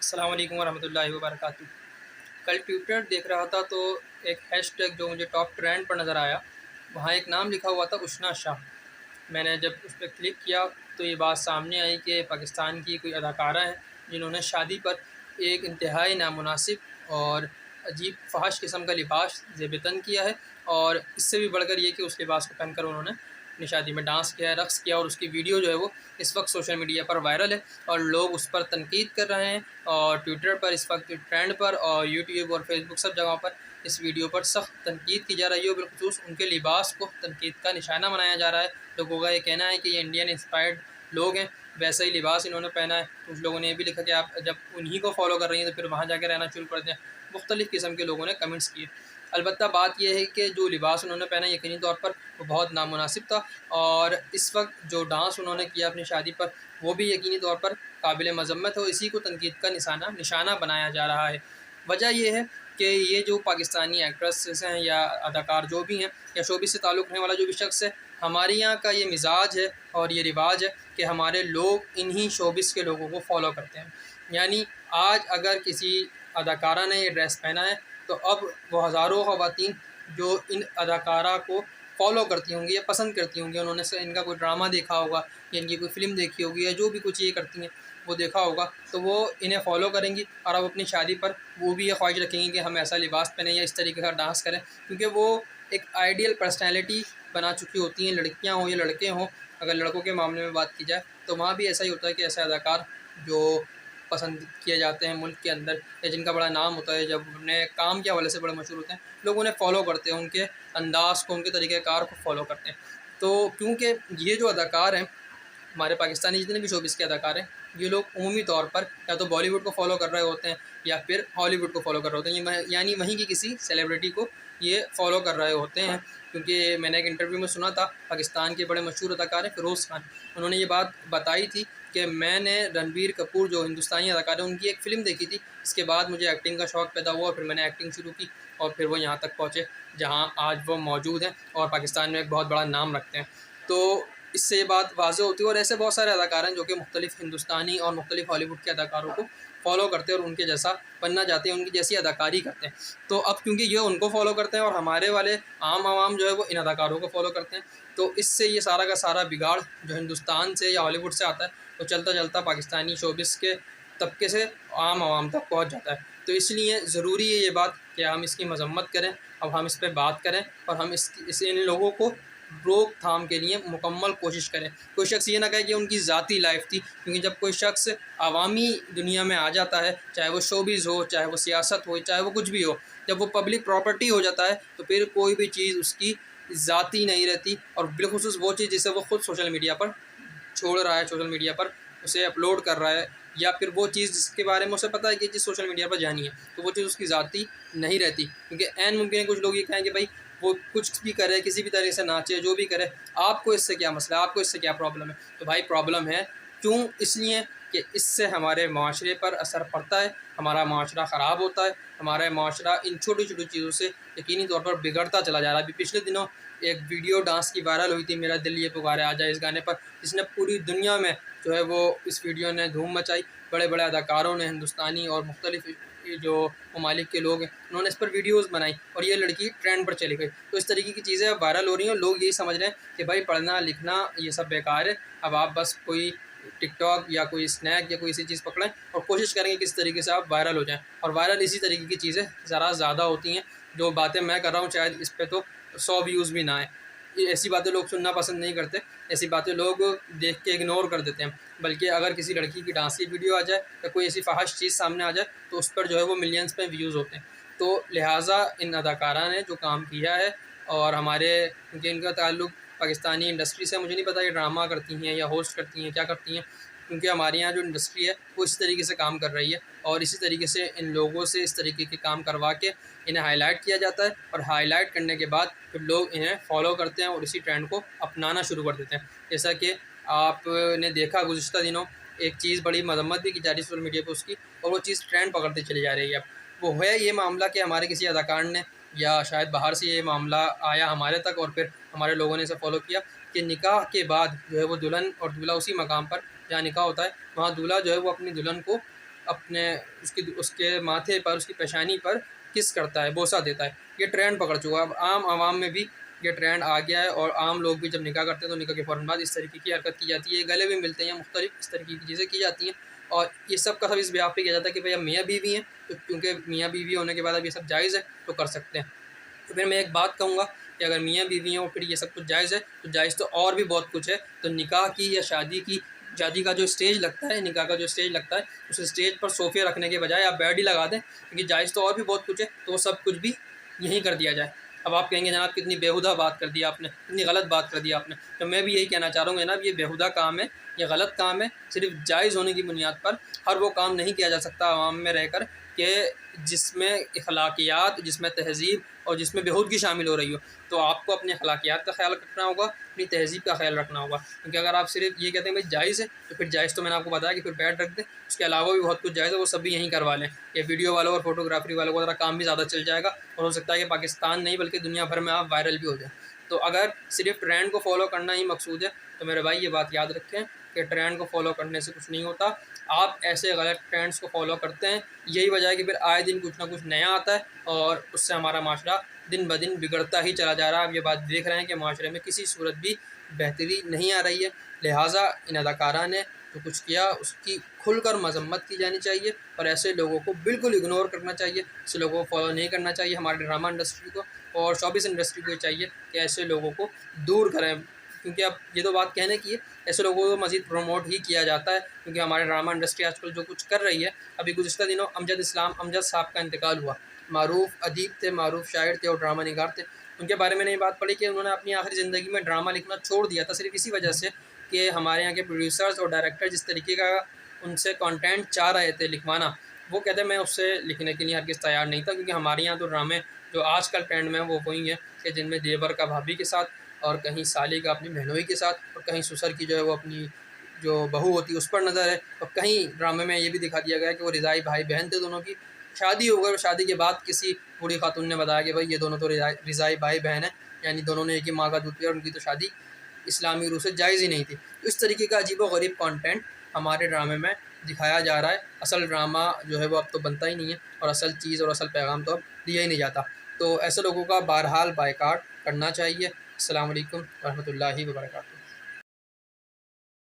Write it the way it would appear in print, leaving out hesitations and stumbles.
अस्सलाम वालेकुम वरहमतुल्लाहि वबरकातुहू। कल ट्विटर देख रहा था तो एक हैशटैग जो मुझे टॉप ट्रेंड पर नज़र आया, वहाँ एक नाम लिखा हुआ था उशना शाह। मैंने जब उस पर क्लिक किया तो ये बात सामने आई कि पाकिस्तान की कोई अदाकारा हैं जिन्होंने शादी पर एक इंतहाई नामुनासिब और अजीब फ़ाहिश किस्म का लिबास ज़ेब-ए-तन किया है, और इससे भी बढ़कर ये कि उस लिबास को पहनकर उन्होंने अपनी शादी में डांस किया है, रक़्स किया, और उसकी वीडियो जो है वो इस वक्त सोशल मीडिया पर वायरल है और लोग उस पर तनकीद कर रहे हैं। और ट्विटर पर इस वक्त ट्रेंड पर और यूट्यूब और फेसबुक सब जगहों पर इस वीडियो पर सख्त तनकीद की जा रही है, बिलखुसूस उनके लिबास को तनकीद का निशाना बनाया जा रहा है। लोगों का ये कहना है कि ये इंडियन इंस्पायर्ड लोग हैं, वैसा ही लिबास इन्होंने पहना है। कुछ लोगों ने ये भी लिखा कि आप जब उन्हीं को फॉलो कर रही हैं तो फिर वहाँ जाकर रहना शुरू कर दें। मुख्तलिफ़ किस्म के लोगों ने कमेंट्स किए। अलबत्ता बात यह है कि जो लिबास उन्होंने पहना यकीनी तौर पर वो बहुत नामुनासिब था, और इस वक्त जो डांस उन्होंने किया अपनी शादी पर वो भी यकीनी तौर पर काबिल मज़म्मत है, और इसी को तनकीद का निशाना बनाया जा रहा है। वजह ये है कि ये जो पाकिस्तानी एक्ट्रेसेस हैं या अदाकार जो भी हैं या शोबिस से ताल्लुक़ रखने वाला जो भी शख्स है, हमारे यहाँ का ये मिजाज है और ये रिवाज है कि हमारे लोग इन्हीं शोबिस के लोगों को फॉलो करते हैं। यानी आज अगर किसी अदाकारा ने ये ड्रेस पहना है तो अब वो हज़ारों ख़वातीन जो इन अदाकारा को फॉलो करती होंगी या पसंद करती होंगी, उन्होंने से इनका कोई ड्रामा देखा होगा या इनकी कोई फ़िल्म देखी होगी या जो भी कुछ ये करती हैं वो देखा होगा, तो वो इन्हें फ़ॉलो करेंगी और अब अपनी शादी पर वो भी ये ख्वाहिश रखेंगी कि हम ऐसा लिबास पहने या इस तरीके का डांस करें, क्योंकि वो एक आइडियल पर्सनैलिटी बना चुकी होती हैं, लड़कियाँ हों या लड़के हों। अगर लड़कों के मामले में बात की जाए तो वहाँ भी ऐसा ही होता है कि ऐसे अदाकार जो पसंद किए जाते हैं मुल्क के अंदर या जिनका बड़ा नाम होता है, जब अपने काम के हवाले से बड़े मशहूर होते हैं, लोग उन्हें फ़ॉलो करते हैं, उनके अंदाज़ को, उनके तरीक़ेकार को फ़ॉलो करते हैं। तो क्योंकि ये जो अदाकार हैं, हमारे पाकिस्तानी जितने भी शोबिस के अदाकार हैं, ये लोग उमूमी तौर पर या तो बॉलीवुड को फ़ॉलो कर रहे होते हैं या फिर हॉलीवुड को फ़ॉलो कर रहे होते हैं। ये यानी वहीं की किसी सेलिब्रिटी को ये फ़ॉलो कर रहे होते हैं। क्योंकि मैंने एक इंटरव्यू में सुना था, पाकिस्तान के बड़े मशहूर अदाकार हैं फ़िरोज़ खान, उन्होंने ये बात बताई थी कि मैंने रणबीर कपूर जो हिंदुस्तानी अदाकार हैं उनकी एक फ़िल्म देखी थी, इसके बाद मुझे एक्टिंग का शौक़ पैदा हुआ और फिर मैंने एक्टिंग शुरू की और फिर वो यहाँ तक पहुँचे जहाँ आज वो मौजूद हैं और पाकिस्तान में एक बहुत बड़ा नाम रखते हैं। तो इससे ये बात वाज़ेह होती है, और ऐसे बहुत सारे अदाकार हैं जो कि मुख्तलिफ़ हिंदुस्तानी और मुख्तलिफ़ हॉलीवुड के अदाकारों को फ़ॉलो करते हैं और उनके जैसा बनना चाहते हैं, उनकी जैसी अदाकारी करते हैं। तो अब क्योंकि ये उनको फ़ॉलो करते हैं और हमारे वाले आम आवाम जो है वो इन अदाकारों को फ़ॉलो करते हैं, तो इससे ये सारा का सारा बिगाड़ जो हिंदुस्तान से या हॉलीवुड से आता है, वो चलता-चलता पाकिस्तानी शोबिस के तबके से आम आवाम तक पहुँच जाता है। तो इसलिए ज़रूरी है ये बात कि हम इसकी मज़म्मत करें, अब हम इस पे बात करें और हम इन लोगों को रोकथाम के लिए मुकम्मल कोशिश करें। कोई शख्स ये ना कहे कि उनकी ज़ाती लाइफ़ थी, क्योंकि जब कोई शख्स अवामी दुनिया में आ जाता है, चाहे वो शोबिज़ हो, चाहे वो सियासत हो, चाहे वो कुछ भी हो, जब वो पब्लिक प्रॉपर्टी हो जाता है तो फिर कोई भी चीज़ उसकी ज़ाती नहीं रहती, और बिलख़ुसूस वो चीज़ जिसे वो ख़ुद सोशल मीडिया पर छोड़ रहा है, सोशल मीडिया पर उसे अपलोड कर रहा है, या फिर वो चीज़ जिसके बारे में उसे पता है कि ये चीज़ सोशल मीडिया पर जानी है, तो वो चीज़ उसकी ज़ाती नहीं रहती। क्योंकि ऐन मुमकिन है कुछ लोग ये कहें कि भाई वो कुछ भी करे, किसी भी तरीके से नाचे, जो भी करे, आपको इससे क्या मसला है, आपको इससे क्या प्रॉब्लम है? तो भाई प्रॉब्लम है, क्यों? इसलिए कि इससे हमारे माशरे पर असर पड़ता है, हमारा माशरा ख़राब होता है, हमारा माशरा इन छोटी-छोटी चीज़ों से यकीनी तौर पर बिगड़ता चला जा रहा है। अभी पिछले दिनों एक वीडियो डांस की वायरल हुई थी, मेरा दिल ये पुकारे आ जाए, इस गाने पर, जिसने पूरी दुनिया में जो है वो इस वीडियो ने धूम मचाई। बड़े-बड़े अदाकारों ने, हिंदुस्तानी और मुख्तलिफ़ ये जो ममालिक के लोग हैं, उन्होंने इस पर वीडियोज़ बनाई और ये लड़की ट्रेंड पर चली गई। तो इस तरीके की चीज़ें अब वायरल हो रही हैं और लोग यही समझ रहे हैं कि भाई पढ़ना लिखना ये सब बेकार है, अब आप बस कोई टिकटॉक या कोई स्नैक या कोई ऐसी चीज़ पकड़ें और कोशिश करेंगे किस तरीके से आप वायरल हो जाएँ। और वायरल इसी तरीके की चीज़ें ज़रा ज़्यादा होती हैं। जो बातें मैं कर रहा हूँ शायद इस पे तो 100 व्यूज़ भी ना आए। ये ऐसी बातें लोग सुनना पसंद नहीं करते, ऐसी बातें लोग देख के इग्नोर कर देते हैं। बल्कि अगर किसी लड़की की डांस की वीडियो आ जाए या कोई ऐसी फ़ाहिश चीज़ सामने आ जाए तो उस पर जो है वो मिलियंस में व्यूज़ होते हैं। तो लिहाजा इन अदाकारा ने जो काम किया है, और हमारे क्योंकि इनका ताल्लुक़ पाकिस्तानी इंडस्ट्री से, मुझे नहीं पता ये ड्रामा करती हैं या होस्ट करती हैं, क्या करती हैं, क्योंकि हमारे यहाँ जो इंडस्ट्री है वो इस तरीके से काम कर रही है, और इसी तरीके से इन लोगों से इस तरीके के काम करवा के इन्हें हाईलाइट किया जाता है, और हाईलाइट करने के बाद फिर लोग इन्हें फॉलो करते हैं और इसी ट्रेंड को अपनाना शुरू कर देते हैं। जैसा कि आपने देखा गुज़िश्ता दिनों एक चीज़ बड़ी मज़म्मत भी की जा रही है सोशल मीडिया पे उसकी, और वो चीज़ ट्रेंड पकड़ती चली जा रही है। अब वो है ये मामला कि हमारे किसी अदाकार ने या शायद बाहर से ये मामला आया हमारे तक और फिर हमारे लोगों ने इसे फ़ॉलो किया कि निकाह के बाद जो है वो दुल्हन और दूल्हा उसी मकाम पर जहाँ निकाह होता है, वहाँ दूल्हा जो है वो अपनी दुल्हन को अपने उसके माथे पर, उसकी पेशानी पर किस करता है, बोसा देता है। ये ट्रेंड पकड़ चुका है। अब आम आवाम में भी ये ट्रेंड आ गया है और आम लोग भी जब निकाह करते हैं तो निकाह के फ़ौरन बाद इस तरीके की हरकत की जाती है। गले भी मिलते हैं, मुख्तलिफ इस तरीके की चीज़ें की जाती हैं और ये सब का सब इस ब्याह पे किया जाता है कि भैया मियाँ बीवी हैं, तो क्योंकि मियाँ बीवी होने के बाद अब ये सब जायज़ है तो कर सकते हैं। तो फिर मैं एक बात कहूँगा कि अगर मियाँ बीवी हैं और फिर ये सब कुछ जायज़ है, तो जायज़ तो और भी बहुत कुछ है। तो निकाह की या शादी का जो स्टेज लगता है, निकाह का जो स्टेज लगता है, उस स्टेज पर सोफ़े रखने के बजाय आप बेड ही लगा दें, क्योंकि जायज़ तो और भी बहुत कुछ है, तो वो सब कुछ भी यहीं कर दिया जाए। अब आप कहेंगे जनाब कितनी बेहुदा बात कर दी आपने, कितनी गलत बात कर दी आपने। तो मैं भी यही कहना चाह रहा हूँ जनाब, ये बेहुदा काम है, ये गलत काम है। सिर्फ़ जायज़ होने की बुनियाद पर हर वो काम नहीं किया जा सकता अवाम में रहकर कि जिसमें अखलाकियात, जिसमें तहज़ीब और जिसमें बेहूदगी शामिल हो रही हो। तो आपको अपने अखलाकियात का ख़्याल रखना होगा, अपनी तहज़ीब का ख़्याल रखना होगा। क्योंकि अगर आप सिर्फ़ ये कहते हैं भाई जायज़ है, तो फिर जायज़ तो मैंने आपको बताया कि फिर बेड रख दें, उसके अलावा भी बहुत कुछ जायज़ है, वो सब भी यहीं करवा लें। ये वीडियो वालों और फ़ोटोग्राफ़ी वालों का ज़रा काम भी ज़्यादा चल जाएगा और हो सकता है कि पाकिस्तान नहीं बल्कि दुनिया भर में आप वायरल भी हो जाएँ। तो अगर सिर्फ़ ट्रेंड को फ़ॉलो करना ही मकसूद है, तो मेरे भाई ये बात याद रखें कि ट्रेंड को फ़ॉलो करने से कुछ नहीं होता। आप ऐसे गलत ट्रेंड्स को फ़ॉलो करते हैं, यही वजह है कि फिर आए दिन कुछ ना कुछ नया आता है और उससे हमारा माशरा दिन ब दिन बिगड़ता ही चला जा रहा है। आप ये बात देख रहे हैं कि माशरे में किसी सूरत भी बेहतरी नहीं आ रही है। लिहाजा इन अदाकारा ने जो कुछ किया उसकी खुलकर मजम्मत की जानी चाहिए और ऐसे लोगों को बिल्कुल इग्नोर करना चाहिए। ऐसे लोगों को फॉलो नहीं करना चाहिए। हमारी ड्रामा इंडस्ट्री को और शोबिस इंडस्ट्री को ये चाहिए कि ऐसे लोगों को दूर करें, क्योंकि अब ये तो बात कहने की है, ऐसे लोगों को मज़ीद प्रमोट ही किया जाता है। क्योंकि हमारे ड्रामा इंडस्ट्री आजकल जो कुछ कर रही है, अभी गुज़िश्ता दिनों अमजद साहब का इंतकाल हुआ। मारूफ़ अदीब थे, मारूफ़ शायर थे और ड्रामा निगार थे। उनके बारे में नहीं बात पड़ी कि उन्होंने अपनी आखिरी ज़िंदगी में ड्रामा लिखना छोड़ दिया था, सिर्फ़ इसी वजह से कि हमारे यहाँ के प्रोड्यूसर्स और डायरेक्टर जिस तरीके का उनसे कंटेंट चाह रहे थे लिखवाना, वो कहते हैं मैं उससे लिखने के लिए हरगिज़ तैयार नहीं था। क्योंकि हमारे यहाँ तो ड्रामे जो आजकल ट्रेंड में है वो वही है कि जिनमें देवर का भाभी के साथ और कहीं साली का अपनी बहनोई के साथ और कहीं ससुर की जो है वो अपनी जो बहू होती है उस पर नज़र है। और कहीं ड्रामे में ये भी दिखा दिया गया है कि वो रिज़ाई भाई बहन थे दोनों की, शादी हो गई और शादी के बाद किसी बूढ़ी खातून ने बताया कि भाई ये दोनों तो रिज़ाई भाई बहन है, यानी दोनों ने एक ही माँ का दूध पिया और उनकी तो शादी इस्लामी रूप से जायज़ ही नहीं थी। तो इस तरीके का अजीब-व-गरीब कंटेंट हमारे ड्रामे में दिखाया जा रहा है। असल ड्रामा जो है वो अब तो बनता ही नहीं है और असल चीज़ और असल पैगाम तो अब दिया ही नहीं जाता। तो ऐसे लोगों का बहरहाल बायकॉट करना चाहिए। अस्सलाम वालेकुम व रहमतुल्लाहि व बरकातहू।